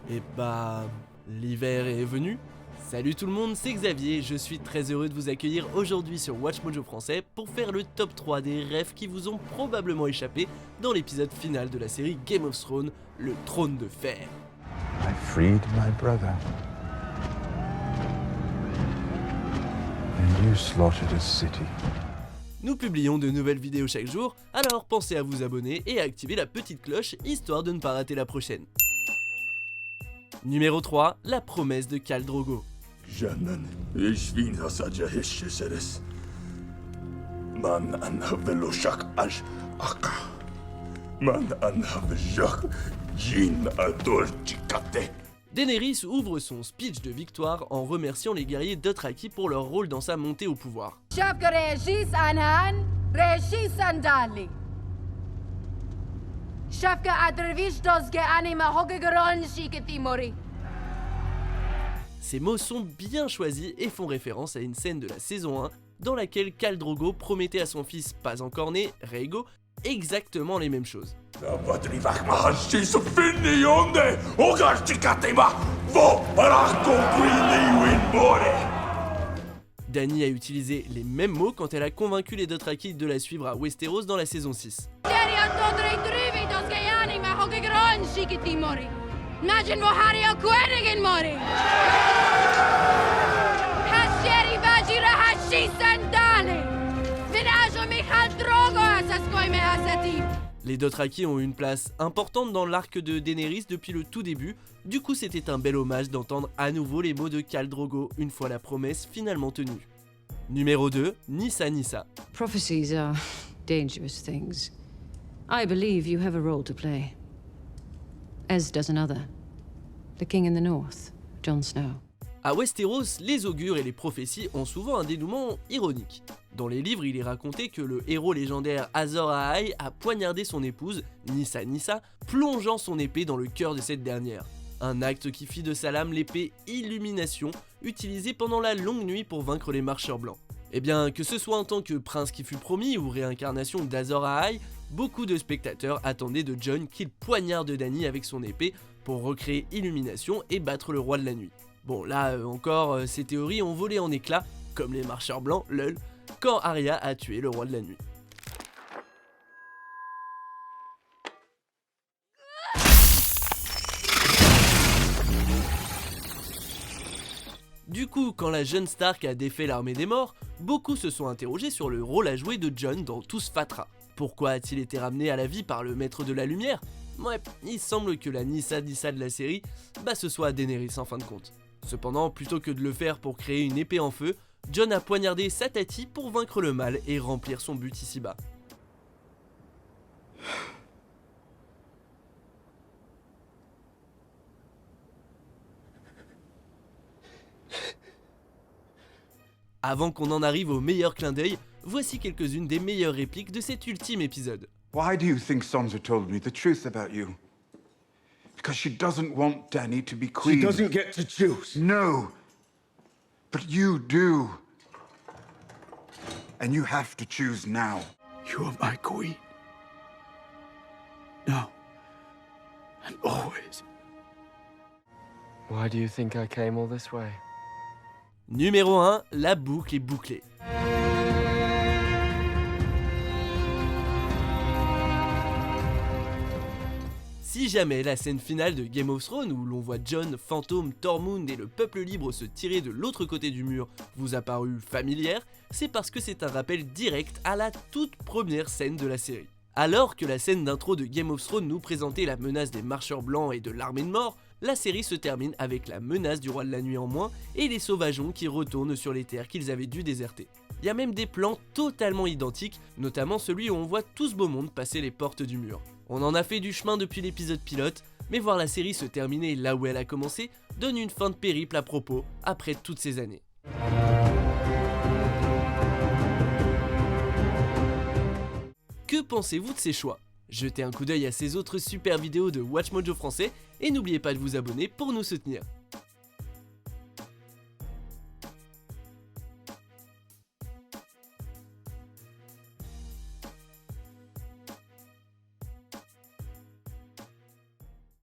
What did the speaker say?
Et bah, l'hiver est venu. Salut tout le monde, c'est Xavier, je suis très heureux de vous accueillir aujourd'hui sur WatchMojo Français pour faire le top 3 des rêves qui vous ont probablement échappé dans l'épisode final de la série Game of Thrones, le Trône de Fer. I freed my brother. And you slaughtered a city. Nous publions de nouvelles vidéos chaque jour, alors pensez à vous abonner et à activer la petite cloche histoire de ne pas rater la prochaine. Numéro 3, la promesse de Khal Drogo. Żaden świn w zasadzie jeszcze seres. Man an veloshak aż aka. Man an vejak jin ador chikate. Daenerys ouvre son speech de victoire en remerciant les guerriers Dothraki pour leur rôle dans sa montée au pouvoir. شبك ريشيس أنهان ريشيس سندالي شبك أدرويش دوزك أنيما هوجرون شيكتي موري. Ces mots sont bien choisis et font référence à une scène de la saison 1 dans laquelle Khal Drogo promettait à son fils pas encore né, Rhaego, exactement les mêmes choses. Abatrivak mahashi sufini onde ogar chikate ma vo para comprendre win more. Dany a utilisé les mêmes mots quand elle a convaincu les Dothraki de la suivre à Westeros dans la saison 6. Imagine Mohario Quennigan Mori. Hasheri Vajira Hashi Sandali. Vinajo Michal Drogo Asaskoime Asati. Les Dothraki ont une place importante dans l'arc de Daenerys depuis le tout début, du coup c'était un bel hommage d'entendre à nouveau les mots de Khal Drogo une fois la promesse finalement tenue. Numéro 2, Nyssa Nyssa. Prophecies are dangerous things. I believe you have a role to play. As does another. The King in the North, Jon Snow. À Westeros, les augures et les prophéties ont souvent un dénouement ironique. Dans les livres, il est raconté que le héros légendaire Azor Ahai a poignardé son épouse, Nyssa Nyssa, plongeant son épée dans le cœur de cette dernière. Un acte qui fit de sa lame l'épée Illumination, utilisée pendant la longue nuit pour vaincre les marcheurs blancs. Eh bien, que ce soit en tant que prince qui fut promis ou réincarnation d'Azor Ahai, beaucoup de spectateurs attendaient de Jon qu'il poignarde Dany avec son épée pour recréer Illumination et battre le roi de la nuit. Bon là encore, ces théories ont volé en éclats, comme les marcheurs blancs, lol, quand Arya a tué le roi de la nuit. Du coup, quand la jeune Stark a défait l'armée des morts, beaucoup se sont interrogés sur le rôle à jouer de Jon dans tout ce fatras. Pourquoi a-t-il été ramené à la vie par le maître de la lumière? Ouais, il semble que la Nyssa Nyssa de la série, ce soit Daenerys en fin de compte. Cependant, plutôt que de le faire pour créer une épée en feu, Jon a poignardé sa Tati pour vaincre le mal et remplir son but ici-bas. Avant qu'on en arrive au meilleur clin d'œil, voici quelques-unes des meilleures répliques de cet ultime épisode. Why do you think Sansa told me the truth about you? Because she doesn't want Dany to be queen. She doesn't get to choose. No. But you do. And you have to choose now. You are my queen. Now and always. Why do you think I came all this way? Numéro 1, la boucle est bouclée. Si jamais la scène finale de Game of Thrones où l'on voit Jon, Fantôme, Tormund et le peuple libre se tirer de l'autre côté du mur vous a paru familière, c'est parce que c'est un rappel direct à la toute première scène de la série. Alors que la scène d'intro de Game of Thrones nous présentait la menace des marcheurs blancs et de l'armée de mort, la série se termine avec la menace du roi de la nuit en moins et les sauvageons qui retournent sur les terres qu'ils avaient dû déserter. Il y a même des plans totalement identiques, notamment celui où on voit tout ce beau monde passer les portes du mur. On en a fait du chemin depuis l'épisode pilote, mais voir la série se terminer là où elle a commencé donne une fin de périple à propos après toutes ces années. Que pensez-vous de ces choix? Jetez un coup d'œil à ces autres super vidéos de WatchMojo Français et n'oubliez pas de vous abonner pour nous soutenir.